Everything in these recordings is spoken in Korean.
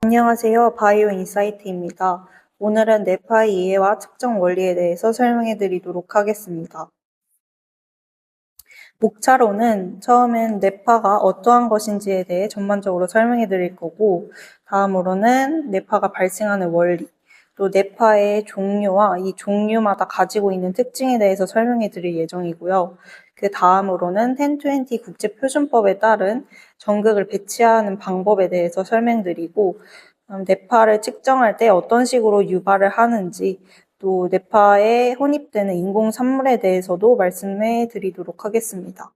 안녕하세요. 바이오 인사이트입니다. 오늘은 뇌파의 이해와 측정 원리에 대해서 설명해 드리도록 하겠습니다. 목차로는 처음엔 뇌파가 어떠한 것인지에 대해 전반적으로 설명해 드릴 거고, 다음으로는 뇌파가 발생하는 원리, 또 뇌파의 종류와 이 종류마다 가지고 있는 특징에 대해서 설명해 드릴 예정이고요. 그 다음으로는 1020 국제표준법에 따른 전극을 배치하는 방법에 대해서 설명드리고, 뇌파를 측정할 때 어떤 식으로 유발을 하는지, 또 뇌파에 혼입되는 인공 산물에 대해서도 말씀해 드리도록 하겠습니다.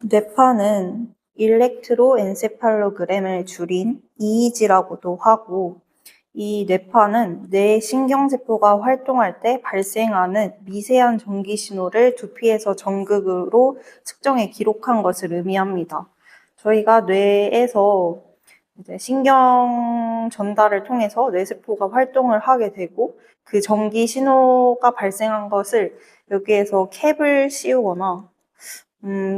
뇌파는 일렉트로엔세팔로그램을 줄인 EEG라고도 하고, 이 뇌파는 뇌 신경세포가 활동할 때 발생하는 미세한 전기 신호를 두피에서 전극으로 측정해 기록한 것을 의미합니다. 저희가 뇌에서 이제 신경 전달을 통해서 뇌세포가 활동을 하게 되고, 그 전기 신호가 발생한 것을 여기에서 캡을 씌우거나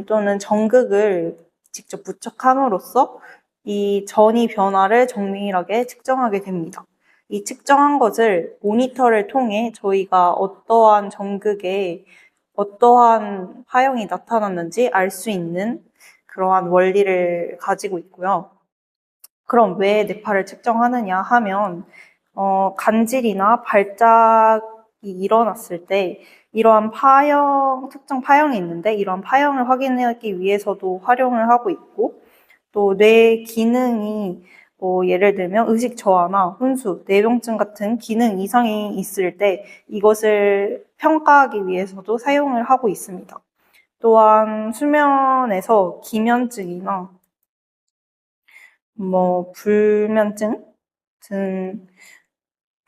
또는 전극을 직접 부착함으로써 이 전이 변화를 정밀하게 측정하게 됩니다. 이 측정한 것을 모니터를 통해 저희가 어떠한 전극에 어떠한 파형이 나타났는지 알 수 있는 그러한 원리를 가지고 있고요. 그럼 왜 뇌파를 측정하느냐 하면 간질이나 발작이 일어났을 때 이러한 특정 파형이 있는데 이러한 파형을 확인하기 위해서도 활용을 하고 있고, 또 뇌 기능이 예를 들면 의식 저하나 혼수, 뇌병증 같은 기능 이상이 있을 때 이것을 평가하기 위해서도 사용을 하고 있습니다. 또한 수면에서 기면증이나 불면증 등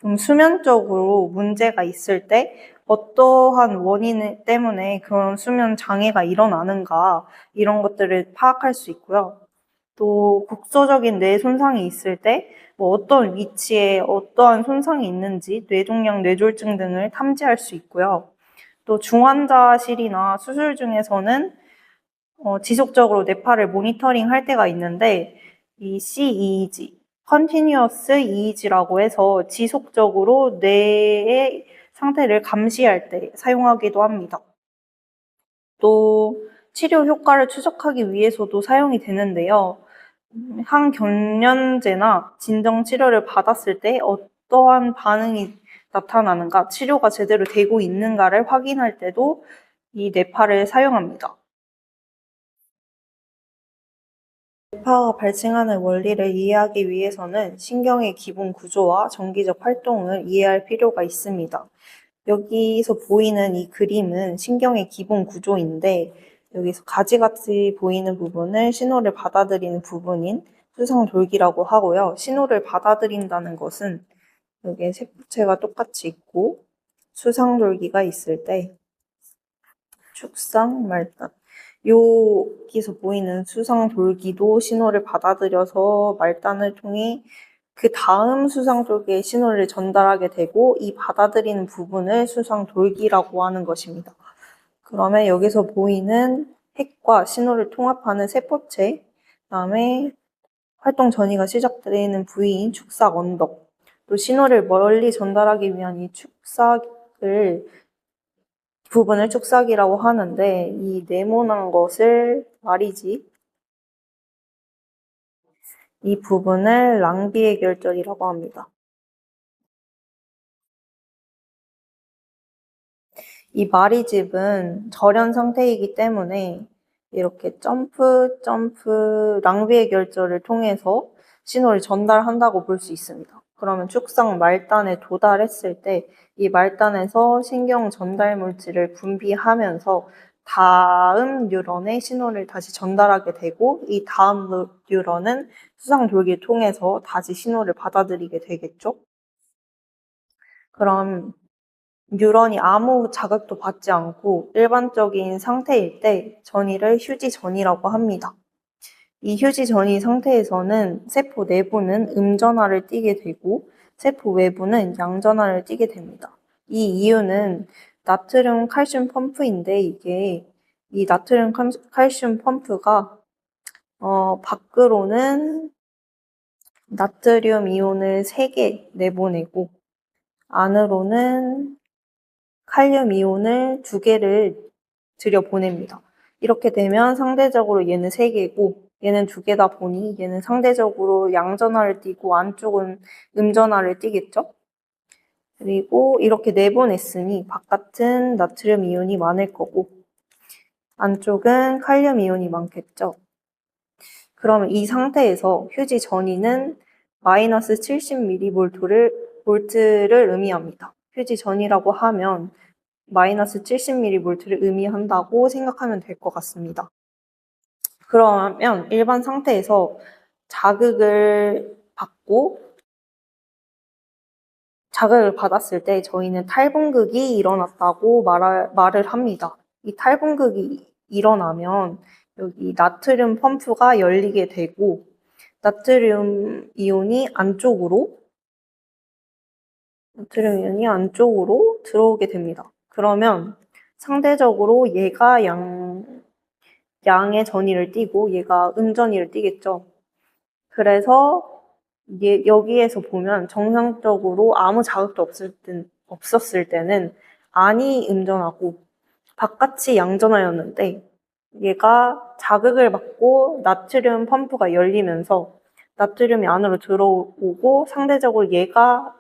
좀 수면적으로 문제가 있을 때 어떠한 원인 때문에 그런 수면 장애가 일어나는가, 이런 것들을 파악할 수 있고요. 또 국소적인 뇌 손상이 있을 때 어떤 위치에 어떠한 손상이 있는지 뇌종양 뇌졸중 등을 탐지할 수 있고요. 또 중환자실이나 수술 중에서는 지속적으로 뇌파를 모니터링 할 때가 있는데, 이 CEEG, Continuous EEG라고 해서 지속적으로 뇌의 상태를 감시할 때 사용하기도 합니다. 또 치료 효과를 추적하기 위해서도 사용이 되는데요. 항경련제나 진정 치료를 받았을 때 어떠한 반응이 나타나는가, 치료가 제대로 되고 있는가를 확인할 때도 이 뇌파를 사용합니다. 뇌파가 발생하는 원리를 이해하기 위해서는 신경의 기본 구조와 정기적 활동을 이해할 필요가 있습니다. 여기서 보이는 이 그림은 신경의 기본 구조인데, 여기서 가지같이 보이는 부분을 신호를 받아들이는 부분인 수상돌기라고 하고요. 신호를 받아들인다는 것은 여기에 세포체가 똑같이 있고 수상돌기가 있을 때 축상, 말단, 여기서 보이는 수상돌기도 신호를 받아들여서 말단을 통해 그 다음 수상돌기의 신호를 전달하게 되고, 이 받아들이는 부분을 수상돌기라고 하는 것입니다. 그러면 여기서 보이는 핵과 신호를 통합하는 세포체, 그다음에 활동 전이가 시작되는 부위인 축삭 언덕, 또 신호를 멀리 전달하기 위한 이 부분을 축삭이라고 하는데, 이 네모난 것을 말이지, 이 부분을 랑비의 결절이라고 합니다. 이 마리집은 절연 상태이기 때문에 이렇게 점프, 랑비의 결절을 통해서 신호를 전달한다고 볼 수 있습니다. 그러면 축상 말단에 도달했을 때 이 말단에서 신경 전달 물질을 분비하면서 다음 뉴런에 신호를 다시 전달하게 되고, 이 다음 뉴런은 수상돌기를 통해서 다시 신호를 받아들이게 되겠죠. 그럼 뉴런이 아무 자극도 받지 않고 일반적인 상태일 때 전이를 휴지 전이라고 합니다. 이 휴지 전이 상태에서는 세포 내부는 음전하를 띠게 되고 세포 외부는 양전하를 띠게 됩니다. 이 이유는 나트륨 칼슘 펌프인데, 이 나트륨 칼슘 펌프가 밖으로는 나트륨 이온을 3개 내보내고 안으로는 칼륨 이온을 2개를 들여보냅니다. 이렇게 되면 상대적으로 얘는 3개고 얘는 2개다 보니 얘는 상대적으로 양전하를 띠고 안쪽은 음전하를 띠겠죠? 그리고 이렇게 내보냈으니 바깥은 나트륨 이온이 많을 거고 안쪽은 칼륨 이온이 많겠죠? 그러면 이 상태에서 휴지 전이는 마이너스 70mV를 의미합니다. 휴지 전이라고 하면 마이너스 70mV를 의미한다고 생각하면 될 것 같습니다. 그러면 일반 상태에서 자극을 받았을 때 저희는 탈분극이 일어났다고 말을 합니다. 이 탈분극이 일어나면 여기 나트륨 펌프가 열리게 되고 나트륨 이온이 안쪽으로 들어오게 됩니다. 그러면 상대적으로 얘가 양의 전이를 띠고 얘가 음전이를 띠겠죠. 그래서 여기에서 보면 정상적으로 아무 자극도 없었을 때는 안이 음전하고 바깥이 양전하였는데 얘가 자극을 받고 나트륨 펌프가 열리면서 나트륨이 안으로 들어오고 상대적으로 얘가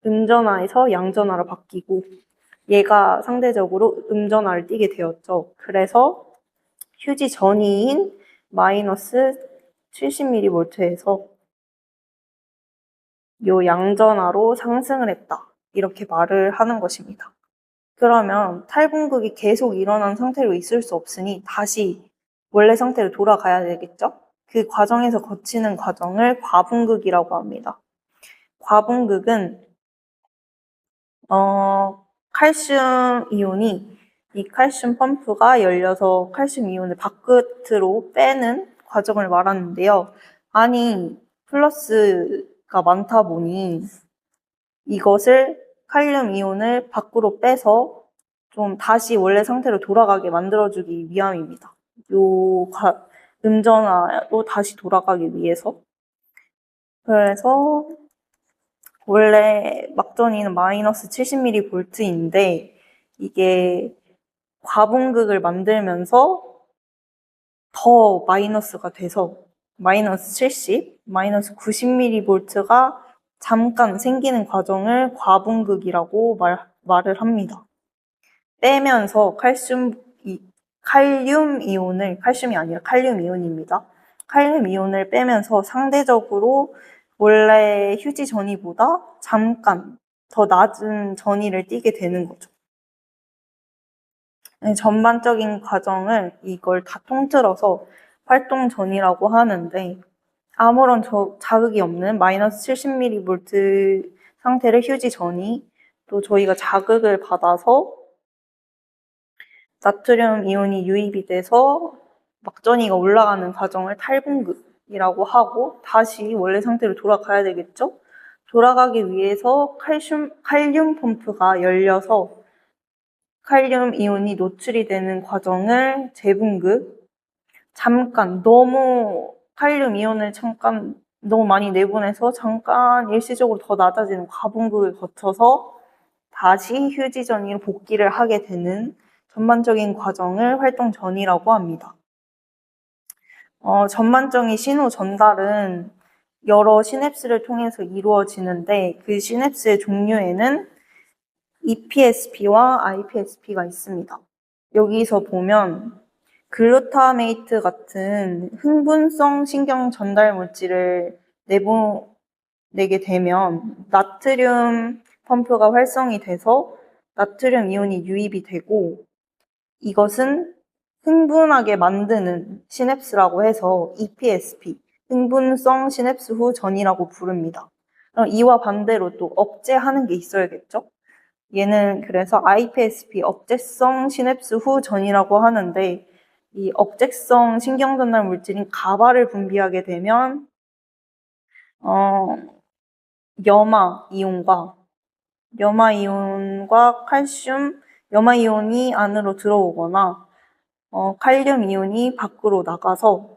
음전하에서 양전하로 바뀌고 얘가 상대적으로 음전하를 띠게 되었죠. 그래서 휴지 전이인 마이너스 70mV에서 요 양전하로 상승을 했다. 이렇게 말을 하는 것입니다. 그러면 탈분극이 계속 일어난 상태로 있을 수 없으니 다시 원래 상태로 돌아가야 되겠죠? 그 과정에서 거치는 과정을 과분극이라고 합니다. 과분극은 칼슘 이온이 이 칼슘 펌프가 열려서 칼슘 이온을 바깥으로 빼는 과정을 말하는데요. 아니, 플러스가 많다 보니 이것을 칼륨 이온을 밖으로 빼서 좀 다시 원래 상태로 돌아가게 만들어주기 위함입니다. 음전화로 다시 돌아가기 위해서. 그래서 원래 막전이는 마이너스 70mV인데 이게 과분극을 만들면서 더 마이너스가 돼서 마이너스 70, 마이너스 90mV가 잠깐 생기는 과정을 과분극이라고 말을 합니다. 빼면서 칼륨 이온을, 칼슘이 아니라 칼륨 이온입니다. 칼륨 이온을 빼면서 상대적으로 원래 휴지 전이보다 잠깐 더 낮은 전이를 띠게 되는 거죠. 전반적인 과정을 이걸 다 통틀어서 활동 전이라고 하는데 아무런 자극이 없는 마이너스 70mV 상태를 휴지 전이 또 저희가 자극을 받아서 나트륨 이온이 유입이 돼서 막전이가 올라가는 과정을 탈분극이라고 하고 다시 원래 상태로 돌아가야 되겠죠? 돌아가기 위해서 칼륨 펌프가 열려서 칼륨 이온이 노출이 되는 과정을 재분극, 칼륨 이온을 잠깐 너무 많이 내보내서 잠깐 일시적으로 더 낮아지는 과분극을 거쳐서 다시 휴지 전이로 복귀를 하게 되는 전반적인 과정을 활동 전이라고 합니다. 전반적인 신호 전달은 여러 시냅스를 통해서 이루어지는데 그 시냅스의 종류에는 EPSP와 IPSP가 있습니다. 여기서 보면 글루타메이트 같은 흥분성 신경 전달 물질을 내보내게 되면 나트륨 펌프가 활성이 돼서 나트륨 이온이 유입이 되고 이것은 흥분하게 만드는 시냅스라고 해서 EPSP, 흥분성 시냅스 후 전이라고 부릅니다. 그럼 이와 반대로 또 억제하는 게 있어야겠죠? 얘는 그래서 IPSP, 억제성 시냅스 후 전이라고 하는데 이 억제성 신경전달 물질인 가바를 분비하게 되면 염화 이온과 칼슘, 염화 이온이 안으로 들어오거나 칼륨 이온이 밖으로 나가서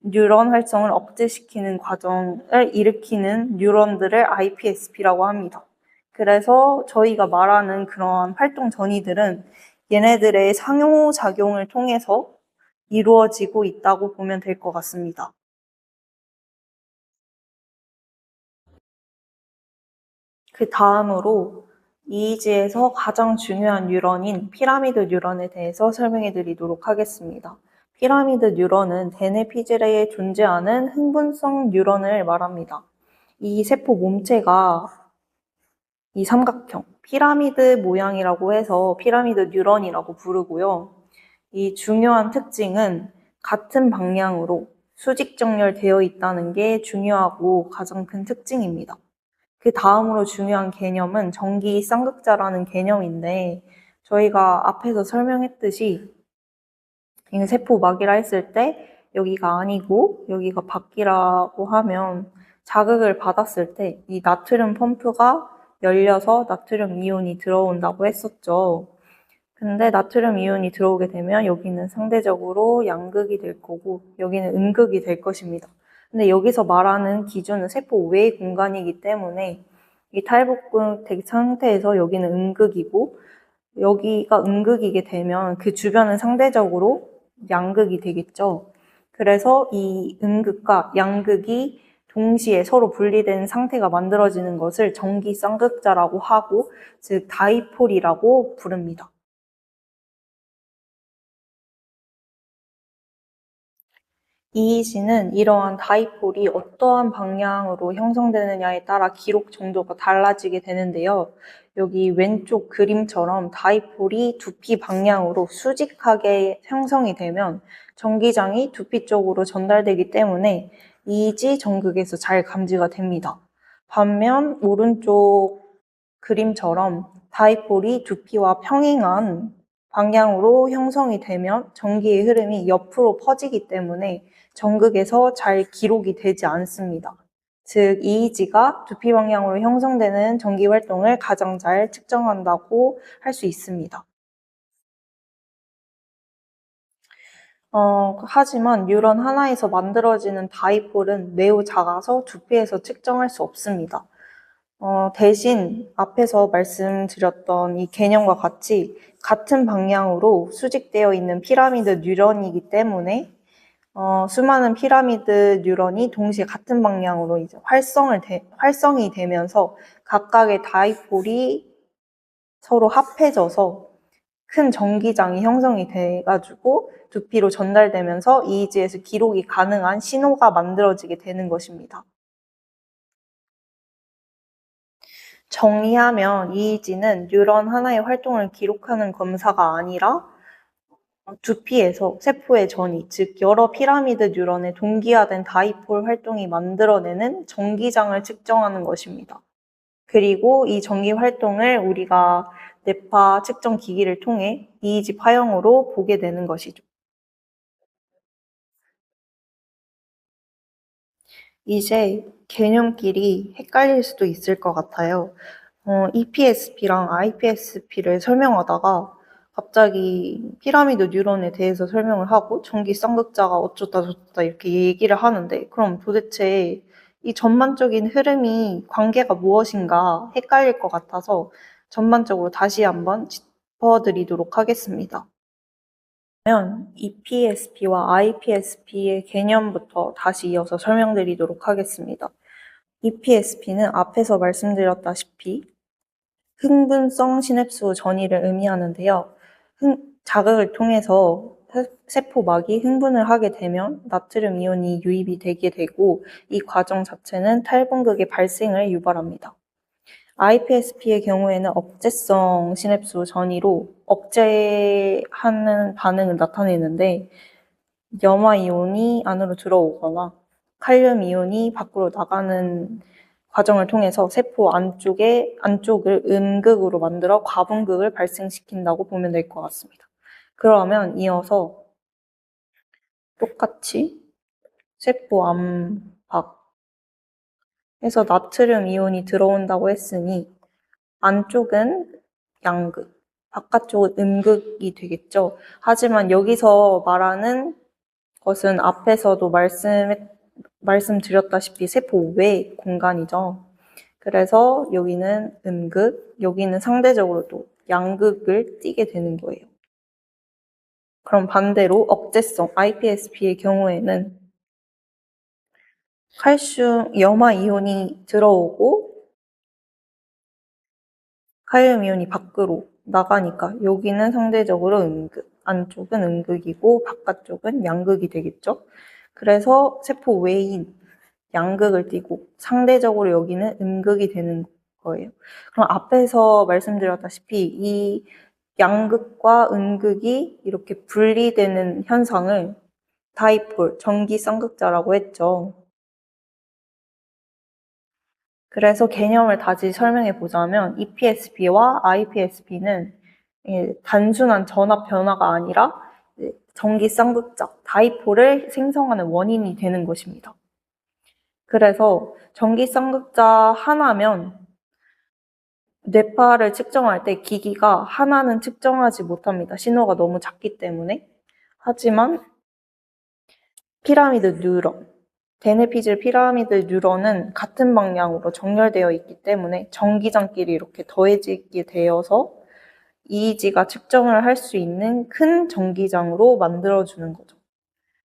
뉴런 활성을 억제시키는 과정을 일으키는 뉴런들을 iPSP라고 합니다. 그래서 저희가 말하는 그런 활동 전이들은 얘네들의 상호작용을 통해서 이루어지고 있다고 보면 될 것 같습니다. 그 다음으로 EEG에서 가장 중요한 뉴런인 피라미드 뉴런에 대해서 설명해 드리도록 하겠습니다. 피라미드 뉴런은 대뇌 피질에 존재하는 흥분성 뉴런을 말합니다. 이 세포 몸체가 이 삼각형, 피라미드 모양이라고 해서 피라미드 뉴런이라고 부르고요. 이 중요한 특징은 같은 방향으로 수직 정렬되어 있다는 게 중요하고 가장 큰 특징입니다. 그 다음으로 중요한 개념은 전기 쌍극자라는 개념인데 저희가 앞에서 설명했듯이 세포막이라 했을 때 여기가 아니고 여기가 밖이라고 하면 자극을 받았을 때 이 나트륨 펌프가 열려서 나트륨 이온이 들어온다고 했었죠. 근데 나트륨 이온이 들어오게 되면 여기는 상대적으로 양극이 될 거고 여기는 음극이 될 것입니다. 근데 여기서 말하는 기준은 세포 외 공간이기 때문에 이 탈복극 상태에서 여기는 음극이고 여기가 음극이게 되면 그 주변은 상대적으로 양극이 되겠죠. 그래서 이 음극과 양극이 동시에 서로 분리된 상태가 만들어지는 것을 전기 쌍극자라고 하고, 즉 다이폴이라고 부릅니다. EEG는 이러한 다이폴이 어떠한 방향으로 형성되느냐에 따라 기록 정도가 달라지게 되는데요. 여기 왼쪽 그림처럼 다이폴이 두피 방향으로 수직하게 형성이 되면 전기장이 두피 쪽으로 전달되기 때문에 EEG 전극에서 잘 감지가 됩니다. 반면 오른쪽 그림처럼 다이폴이 두피와 평행한 방향으로 형성이 되면 전기의 흐름이 옆으로 퍼지기 때문에 전극에서 잘 기록이 되지 않습니다. 즉, EEG가 두피 방향으로 형성되는 전기 활동을 가장 잘 측정한다고 할 수 있습니다. 하지만 뉴런 하나에서 만들어지는 다이폴은 매우 작아서 두피에서 측정할 수 없습니다. 대신 앞에서 말씀드렸던 이 개념과 같이 같은 방향으로 수직되어 있는 피라미드 뉴런이기 때문에 수많은 피라미드 뉴런이 동시에 같은 방향으로 이제 활성이 되면서 각각의 다이폴이 서로 합해져서 큰 전기장이 형성이 돼가지고 두피로 전달되면서 EEG에서 기록이 가능한 신호가 만들어지게 되는 것입니다. 정리하면 EEG는 뉴런 하나의 활동을 기록하는 검사가 아니라 두피에서 세포의 전이, 즉 여러 피라미드 뉴런의 동기화된 다이폴 활동이 만들어내는 전기장을 측정하는 것입니다. 그리고 이 전기 활동을 우리가 뇌파 측정 기기를 통해 EEG 파형으로 보게 되는 것이죠. 이제 개념끼리 헷갈릴 수도 있을 것 같아요. EPSP랑 IPSP를 설명하다가 갑자기 피라미드 뉴런에 대해서 설명을 하고 전기 쌍극자가 어쩌다 저쩌다 이렇게 얘기를 하는데 그럼 도대체 이 전반적인 흐름이 관계가 무엇인가 헷갈릴 것 같아서 전반적으로 다시 한번 짚어드리도록 하겠습니다. 그러면 EPSP와 IPSP의 개념부터 다시 이어서 설명드리도록 하겠습니다. EPSP는 앞에서 말씀드렸다시피 흥분성 시냅스 전이를 의미하는데요. 자극을 통해서 세포막이 흥분을 하게 되면 나트륨 이온이 유입이 되게 되고 이 과정 자체는 탈분극의 발생을 유발합니다. IPSP의 경우에는 억제성 시냅스 전이로 억제하는 반응을 나타내는데 염화 이온이 안으로 들어오거나 칼륨 이온이 밖으로 나가는 과정을 통해서 세포 안쪽을 음극으로 만들어 과분극을 발생시킨다고 보면 될 것 같습니다. 그러면 이어서 똑같이 세포 안팎에서 나트륨 이온이 들어온다고 했으니 안쪽은 양극, 바깥쪽은 음극이 되겠죠. 하지만 여기서 말하는 것은 앞에서도 말씀드렸다시피 세포 외 공간이죠. 그래서 여기는 음극, 여기는 상대적으로 또 양극을 띠게 되는 거예요. 그럼 반대로 억제성 iPSP의 경우에는 칼슘 염화 이온이 들어오고 칼륨 이온이 밖으로 나가니까 여기는 상대적으로 음극, 안쪽은 음극이고 바깥쪽은 양극이 되겠죠. 그래서 세포 외인 양극을 띠고 상대적으로 여기는 음극이 되는 거예요. 그럼 앞에서 말씀드렸다시피 이 양극과 음극이 이렇게 분리되는 현상을 다이폴, 전기 쌍극자라고 했죠. 그래서 개념을 다시 설명해 보자면 EPSP와 IPSP는 단순한 전압 변화가 아니라 전기 쌍극자, 다이폴을 생성하는 원인이 되는 것입니다. 그래서 전기 쌍극자 하나면 뇌파를 측정할 때 기기가 하나는 측정하지 못합니다. 신호가 너무 작기 때문에. 하지만 피라미드 뉴런, 데네피질 피라미드 뉴런은 같은 방향으로 정렬되어 있기 때문에 전기장끼리 이렇게 더해지게 되어서 EEG가 측정을 할 수 있는 큰 전기장으로 만들어주는 거죠.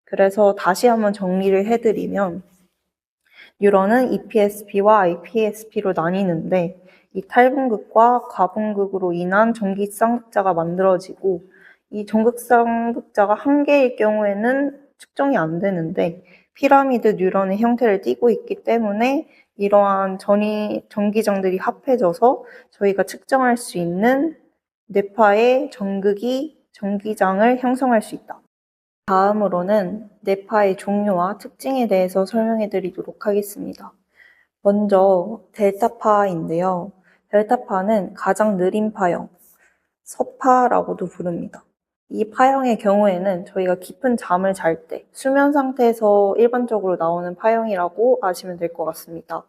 그래서 다시 한번 정리를 해드리면 뉴런은 EPSP와 IPSP로 나뉘는데 이 탈분극과 과분극으로 인한 전기 쌍극자가 만들어지고 이 전극 쌍극자가 한 개일 경우에는 측정이 안 되는데 피라미드 뉴런의 형태를 띠고 있기 때문에 이러한 전기장들이 합해져서 저희가 측정할 수 있는 뇌파의 전기장을 형성할 수 있다. 다음으로는 뇌파의 종류와 특징에 대해서 설명해 드리도록 하겠습니다. 먼저 델타파인데요. 델타파는 가장 느린 파형, 서파라고도 부릅니다. 이 파형의 경우에는 저희가 깊은 잠을 잘 때 수면 상태에서 일반적으로 나오는 파형이라고 아시면 될 것 같습니다.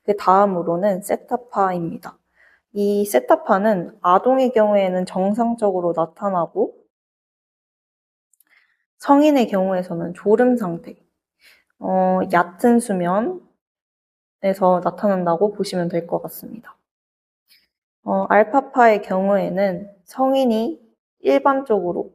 그 다음으로는 세타파입니다. 이 세타파는 아동의 경우에는 정상적으로 나타나고 성인의 경우에서는 졸음 상태, 얕은 수면에서 나타난다고 보시면 될 것 같습니다. 알파파의 경우에는 성인이 일반적으로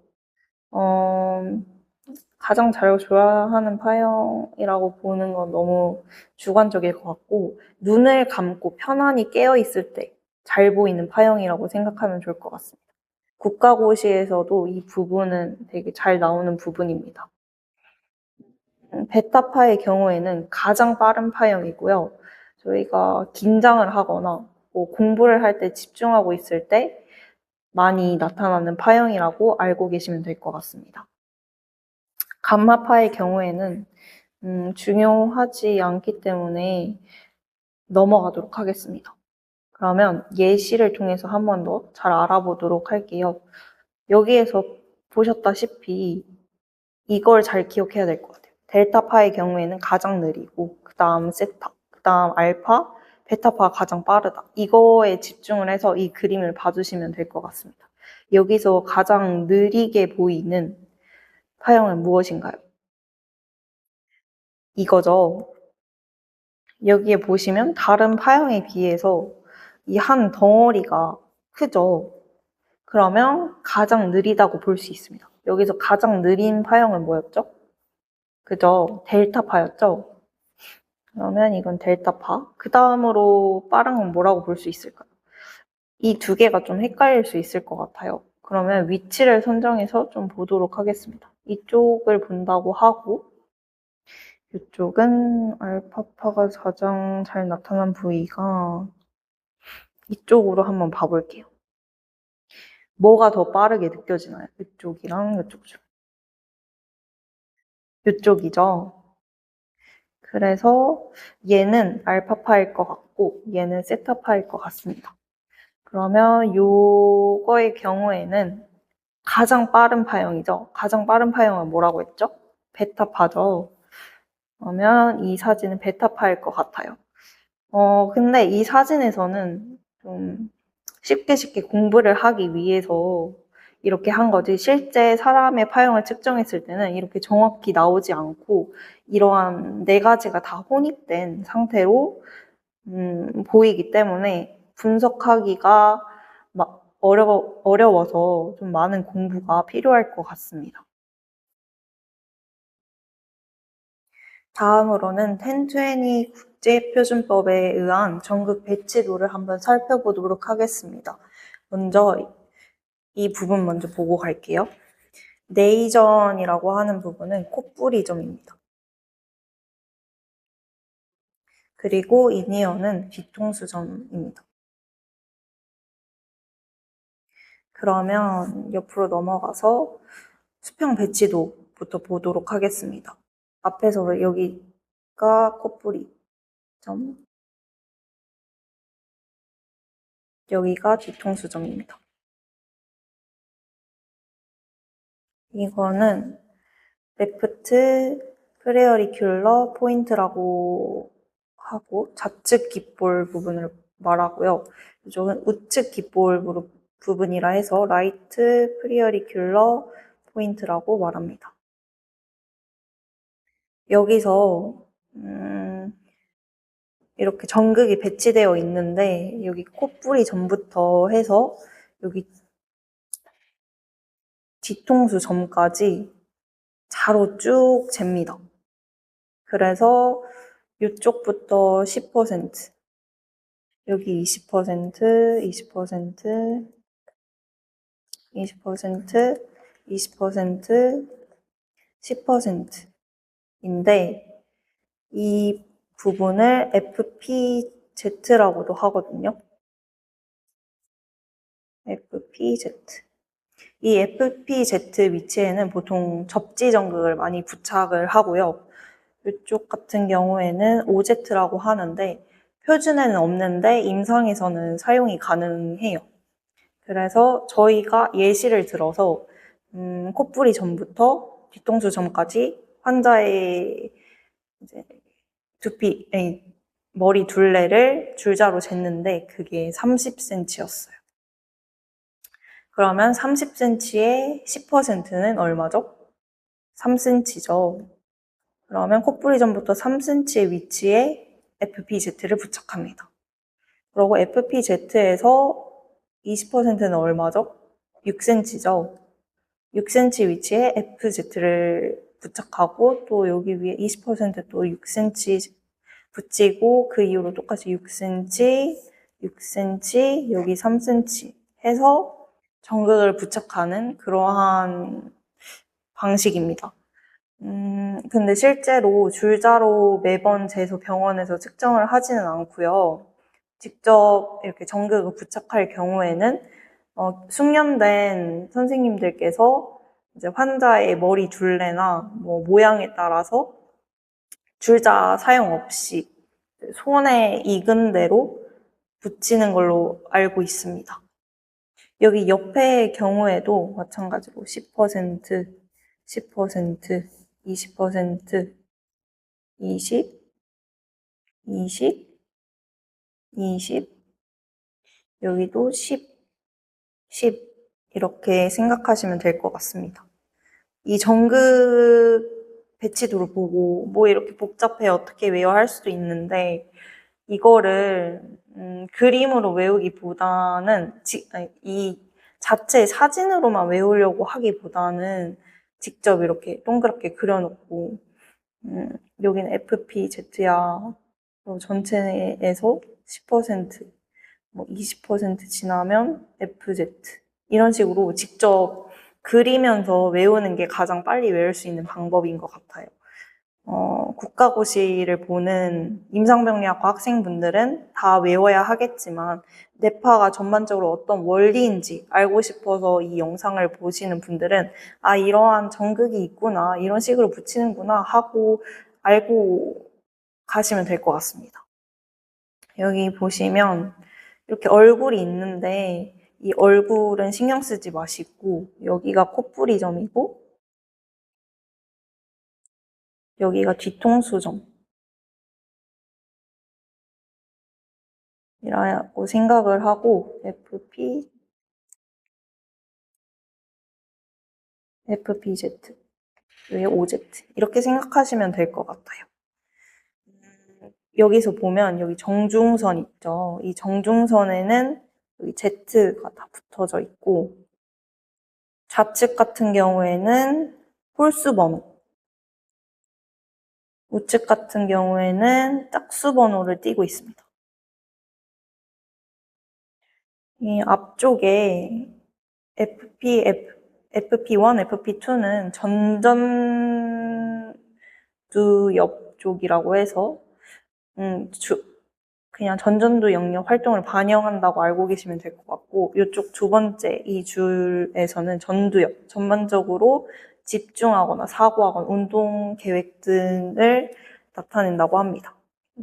가장 잘 좋아하는 파형이라고 보는 건 너무 주관적일 것 같고 눈을 감고 편안히 깨어 있을 때 잘 보이는 파형이라고 생각하면 좋을 것 같습니다. 국가고시에서도 이 부분은 되게 잘 나오는 부분입니다. 베타파의 경우에는 가장 빠른 파형이고요. 저희가 긴장을 하거나 공부를 할 때 집중하고 있을 때 많이 나타나는 파형이라고 알고 계시면 될 것 같습니다. 감마파의 경우에는 중요하지 않기 때문에 넘어가도록 하겠습니다. 그러면 예시를 통해서 한 번 더 잘 알아보도록 할게요. 여기에서 보셨다시피 이걸 잘 기억해야 될 것 같아요. 델타파의 경우에는 가장 느리고 그 다음 세타, 그 다음 알파, 베타파가 가장 빠르다. 이거에 집중을 해서 이 그림을 봐주시면 될 것 같습니다. 여기서 가장 느리게 보이는 파형은 무엇인가요? 이거죠. 여기에 보시면 다른 파형에 비해서 이 한 덩어리가 크죠. 그러면 가장 느리다고 볼 수 있습니다. 여기서 가장 느린 파형은 뭐였죠? 그죠? 델타파였죠? 그러면 이건 델타파. 그 다음으로 빠른 건 뭐라고 볼 수 있을까요? 이 두 개가 좀 헷갈릴 수 있을 것 같아요. 그러면 위치를 선정해서 좀 보도록 하겠습니다. 이쪽을 본다고 하고 이쪽은 알파파가 가장 잘 나타난 부위가 이쪽으로 한번 봐볼게요. 뭐가 더 빠르게 느껴지나요? 이쪽이랑 이쪽 중. 이쪽이죠. 그래서 얘는 알파파일 것 같고 얘는 세타파일 것 같습니다. 그러면 요거의 경우에는 가장 빠른 파형이죠. 가장 빠른 파형은 뭐라고 했죠? 베타파죠. 그러면 이 사진은 베타파일 것 같아요. 근데 이 사진에서는 좀 쉽게 공부를 하기 위해서 이렇게 한 거지 실제 사람의 파형을 측정했을 때는 이렇게 정확히 나오지 않고 이러한 네 가지가 다 혼입된 상태로 보이기 때문에 분석하기가 막 어려워서 좀 많은 공부가 필요할 것 같습니다. 다음으로는 1020 국제표준법에 의한 전극 배치도를 한번 살펴보도록 하겠습니다. 먼저 이 부분 먼저 보고 갈게요. 네이전이라고 하는 부분은 콧부리점입니다. 그리고 이니어는 뒤통수점입니다. 그러면 옆으로 넘어가서 수평 배치도부터 보도록 하겠습니다. 앞에서 여기가 콧부리 점, 여기가 뒤통수점입니다. 이거는 레프트 프레어리큘러 포인트라고 하고 좌측 귓볼 부분을 말하고요. 이쪽은 우측 귓볼 부분이라 해서 라이트 프리어리큘러 포인트라고 말합니다. 여기서 이렇게 전극이 배치되어 있는데 여기 콧부리 전부터 해서 여기 뒤통수 점까지 자로 쭉 잽니다. 그래서 이쪽부터 10%, 여기 20%, 20%, 20%, 20%, 10%인데 이 부분을 FPZ라고도 하거든요. FPZ. 이 FPZ 위치에는 보통 접지 전극을 많이 부착을 하고요. 이쪽 같은 경우에는 OZ라고 하는데 표준에는 없는데 임상에서는 사용이 가능해요. 그래서 저희가 예시를 들어서 콧부리 전부터 뒤통수 전까지 환자의 이제 두피, 머리 둘레를 줄자로 쟀는데 그게 30cm였어요. 그러면 30cm의 10%는 얼마죠? 3cm죠. 그러면 콧부리 전부터 3cm의 위치에 FPZ를 부착합니다. 그리고 FPZ에서 20%는 얼마죠? 6cm죠. 6cm 위치에 FZ를 부착하고 또 여기 위에 20%또 6cm 붙이고 그 이후로 똑같이 6cm, 6cm, 여기 3cm 해서 전극을 부착하는 그러한 방식입니다. 근데 실제로 줄자로 매번 재서 병원에서 측정을 하지는 않고요. 직접 이렇게 전극을 부착할 경우에는 숙련된 선생님들께서 이제 환자의 머리 둘레나 뭐 모양에 따라서 줄자 사용 없이 손에 익은 대로 붙이는 걸로 알고 있습니다. 여기 옆의 경우에도 마찬가지로 10%, 10%, 20%, 20, 20, 20, 여기도 10, 10 이렇게 생각하시면 될 것 같습니다. 이 전극 배치도를 보고 뭐 이렇게 복잡해 어떻게 외워야 할 수도 있는데 이거를 그림으로 외우기보다는 이 자체 사진으로만 외우려고 하기보다는 직접 이렇게 동그랗게 그려놓고 여기는 FPZ야 전체에서 10%, 뭐 20% 지나면 FZ 이런 식으로 직접 그리면서 외우는 게 가장 빨리 외울 수 있는 방법인 것 같아요. 국가고시를 보는 임상병리학과 학생분들은 다 외워야 하겠지만 뇌파가 전반적으로 어떤 원리인지 알고 싶어서 이 영상을 보시는 분들은 아 이러한 전극이 있구나 이런 식으로 붙이는구나 하고 알고 가시면 될 것 같습니다. 여기 보시면 이렇게 얼굴이 있는데 이 얼굴은 신경 쓰지 마시고 여기가 콧부리점이고 여기가 뒤통수점 이라고 생각을 하고 FP FPZ, 여기 OZ 이렇게 생각하시면 될 것 같아요. 여기서 보면 여기 정중선 있죠. 이 정중선에는 여기 Z가 다 붙어져 있고 좌측 같은 경우에는 홀수 번호, 우측 같은 경우에는 짝수 번호를 띄고 있습니다. 이 앞쪽에 FP1, FP2는 전전두 옆쪽이라고 해서 그냥 전전두 영역 활동을 반영한다고 알고 계시면 될 것 같고 이쪽 두 번째 이 줄에서는 전두엽, 전반적으로 집중하거나 사고하거나 운동 계획 등을 나타낸다고 합니다.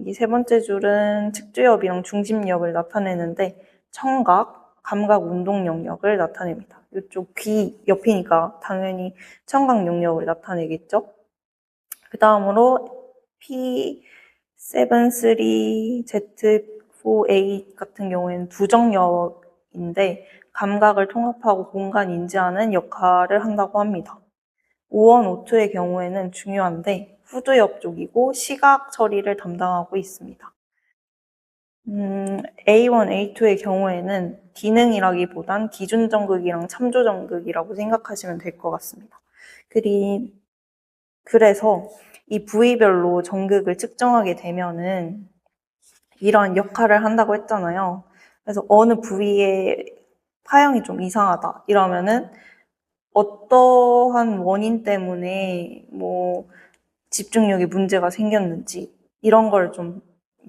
이 세 번째 줄은 측두엽이랑 중심엽을 나타내는데 청각, 감각 운동 영역을 나타냅니다. 이쪽 귀 옆이니까 당연히 청각 영역을 나타내겠죠. 그 다음으로 P73, Z4A 같은 경우에는 두정역인데 감각을 통합하고 공간 인지하는 역할을 한다고 합니다. O1, O2의 경우에는 중요한데 후두엽 쪽이고 시각 처리를 담당하고 있습니다. A1, A2의 경우에는 기능이라기보단 기준정극이랑 참조정극이라고 생각하시면 될 것 같습니다. 그래서 이 부위별로 정극을 측정하게 되면은 이런 역할을 한다고 했잖아요. 그래서 어느 부위에 파형이 좀 이상하다 이러면은 어떠한 원인 때문에 뭐 집중력에 문제가 생겼는지 이런 걸 좀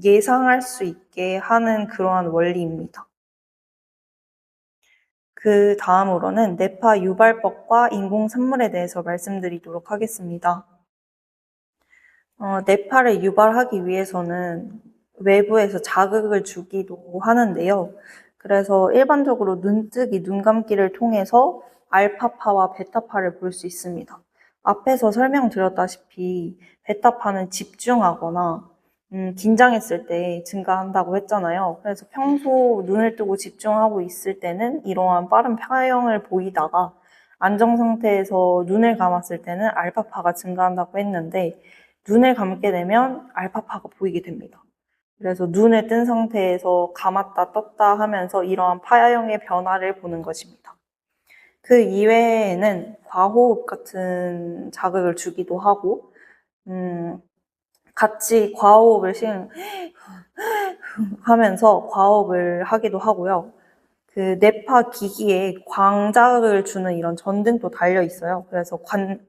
예상할 수 있게 하는 그러한 원리입니다. 그 다음으로는 뇌파 유발법과 인공산물에 대해서 말씀드리도록 하겠습니다. 뇌파를 유발하기 위해서는 외부에서 자극을 주기도 하는데요. 그래서 일반적으로 눈뜨기, 눈 감기를 통해서 알파파와 베타파를 볼 수 있습니다. 앞에서 설명드렸다시피 베타파는 집중하거나 긴장했을 때 증가한다고 했잖아요. 그래서 평소 눈을 뜨고 집중하고 있을 때는 이러한 빠른 파형을 보이다가 안정 상태에서 눈을 감았을 때는 알파파가 증가한다고 했는데 눈을 감게 되면 알파파가 보이게 됩니다. 그래서 눈을 뜬 상태에서 감았다 떴다 하면서 이러한 파형의 변화를 보는 것입니다. 그 이외에는 과호흡 같은 자극을 주기도 하고 같이 과호흡을 하면서 과호흡을 하기도 하고요. 그 뇌파 기기에 광자극을 주는 이런 전등도 달려 있어요. 그래서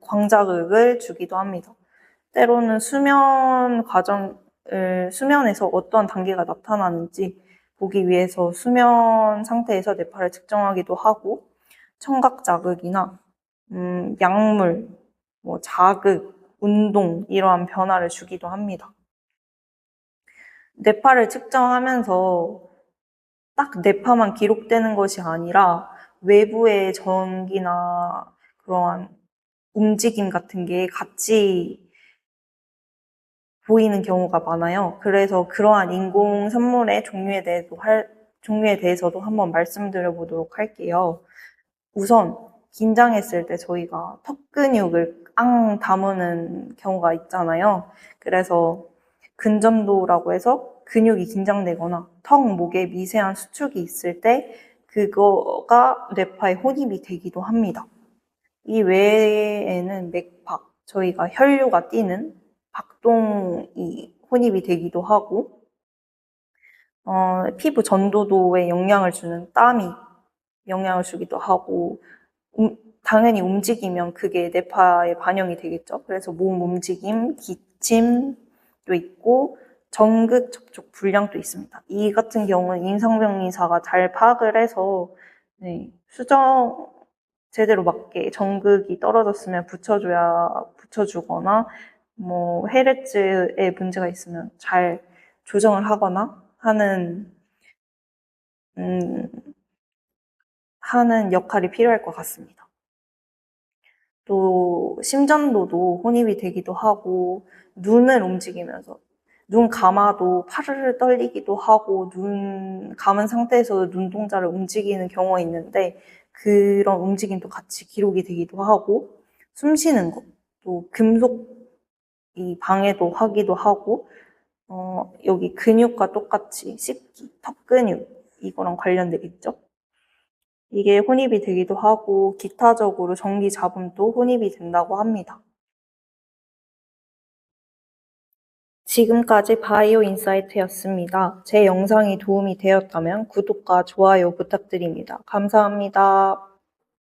광자극을 주기도 합니다. 때로는 수면에서 어떠한 단계가 나타나는지 보기 위해서 수면 상태에서 뇌파를 측정하기도 하고 청각 자극이나 약물, 뭐 자극, 운동 이러한 변화를 주기도 합니다. 뇌파를 측정하면서 딱 뇌파만 기록되는 것이 아니라 외부의 전기나 그러한 움직임 같은 게 같이 보이는 경우가 많아요. 그래서 그러한 인공 산물의 종류에 대해서도 한번 말씀드려 보도록 할게요. 우선 긴장했을 때 저희가 턱 근육을 다무는 경우가 있잖아요. 그래서 근전도라고 해서 근육이 긴장되거나 턱, 목에 미세한 수축이 있을 때 그거가 뇌파에 혼입이 되기도 합니다. 이 외에는 맥박, 저희가 혈류가 뛰는 박동이 혼입이 되기도 하고 피부 전도도에 영향을 주는 땀이 영향을 주기도 하고 당연히 움직이면 그게 뇌파에 반영이 되겠죠. 그래서 몸 움직임, 기침도 있고 전극 접촉 불량도 있습니다. 이 같은 경우는 임상병리사가 잘 파악을 해서 수정 제대로 맞게 전극이 떨어졌으면 붙여주거나 뭐 헤르츠에 문제가 있으면 잘 조정을 하거나 하는 역할이 필요할 것 같습니다. 또 심전도도 혼입이 되기도 하고 눈을 움직이면서 눈 감아도 파르르 떨리기도 하고 눈 감은 상태에서 눈동자를 움직이는 경우가 있는데 그런 움직임도 같이 기록이 되기도 하고 숨 쉬는 거, 또 금속 이 방해도 하기도 하고, 여기 근육과 똑같이 씹기, 턱 근육, 이거랑 관련되겠죠? 이게 혼입이 되기도 하고, 기타적으로 전기 잡음도 혼입이 된다고 합니다. 지금까지 바이오 인사이트였습니다. 제 영상이 도움이 되었다면 구독과 좋아요 부탁드립니다. 감사합니다.